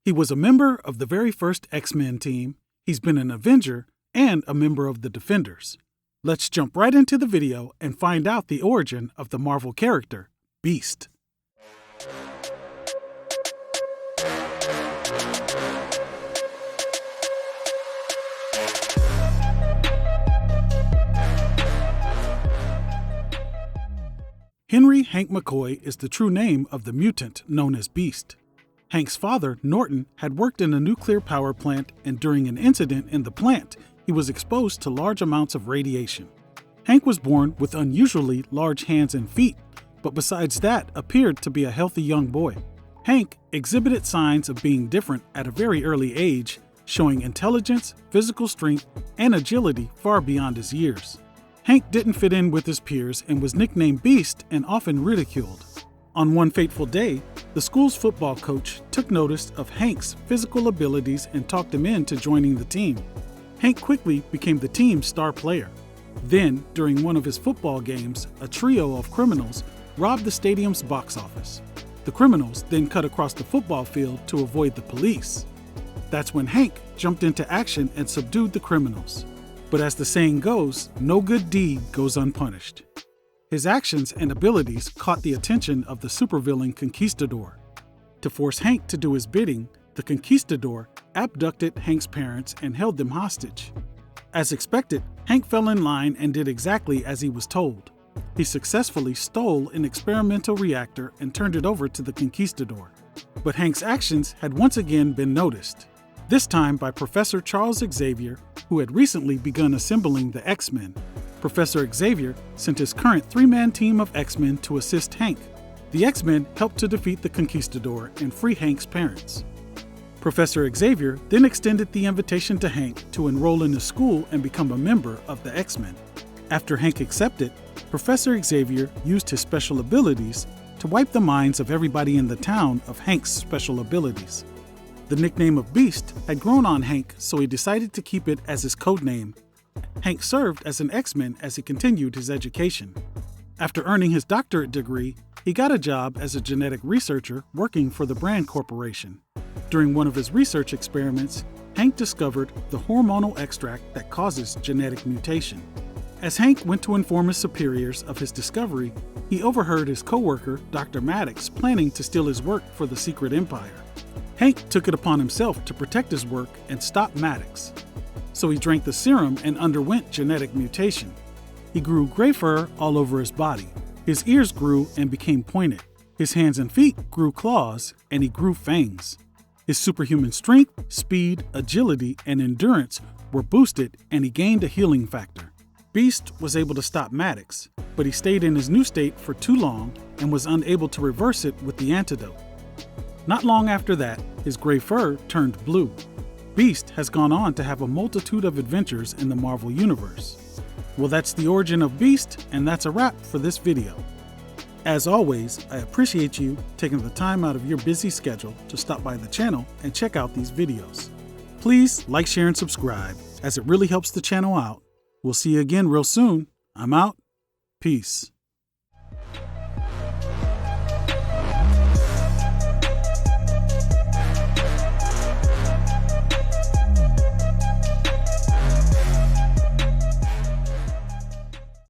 He was a member of the very first X-Men team, he's been an Avenger, and a member of the Defenders. Let's jump right into the video and find out the origin of the Marvel character, Beast. Henry Hank McCoy is the true name of the mutant known as Beast. Hank's father, Norton, had worked in a nuclear power plant, and during an incident in the plant, he was exposed to large amounts of radiation. Hank was born with unusually large hands and feet, but besides that, appeared to be a healthy young boy. Hank exhibited signs of being different at a very early age, showing intelligence, physical strength, and agility far beyond his years. Hank didn't fit in with his peers and was nicknamed Beast and often ridiculed. On one fateful day, the school's football coach took notice of Hank's physical abilities and talked him into joining the team. Hank quickly became the team's star player. Then, during one of his football games, a trio of criminals robbed the stadium's box office. The criminals then cut across the football field to avoid the police. That's when Hank jumped into action and subdued the criminals. But as the saying goes, no good deed goes unpunished. His actions and abilities caught the attention of the supervillain Conquistador. To force Hank to do his bidding, the Conquistador abducted Hank's parents and held them hostage. As expected, Hank fell in line and did exactly as he was told. He successfully stole an experimental reactor and turned it over to the Conquistador. But Hank's actions had once again been noticed, this time by Professor Charles Xavier, who had recently begun assembling the X-Men. Professor Xavier sent his current three-man team of X-Men to assist Hank. The X-Men helped to defeat the Conquistador and free Hank's parents. Professor Xavier then extended the invitation to Hank to enroll in the school and become a member of the X-Men. After Hank accepted, Professor Xavier used his special abilities to wipe the minds of everybody in the town of Hank's special abilities. The nickname of Beast had grown on Hank, so he decided to keep it as his code name. Hank served as an X-Men as he continued his education. After earning his doctorate degree, he got a job as a genetic researcher working for the Brand Corporation. During one of his research experiments, Hank discovered the hormonal extract that causes genetic mutation. As Hank went to inform his superiors of his discovery, he overheard his co-worker, Dr. Maddox, planning to steal his work for the secret empire. Hank took it upon himself to protect his work and stop Maddox. So he drank the serum and underwent genetic mutation. He grew gray fur all over his body. His ears grew and became pointed. His hands and feet grew claws, and he grew fangs. His superhuman strength, speed, agility, and endurance were boosted, and he gained a healing factor. Beast was able to stop Maddox, but he stayed in his new state for too long and was unable to reverse it with the antidote. Not long after that, his gray fur turned blue. Beast has gone on to have a multitude of adventures in the Marvel Universe. Well, that's the origin of Beast, and that's a wrap for this video. As always, I appreciate you taking the time out of your busy schedule to stop by the channel and check out these videos. Please like, share, and subscribe, as it really helps the channel out. We'll see you again real soon. I'm out. Peace.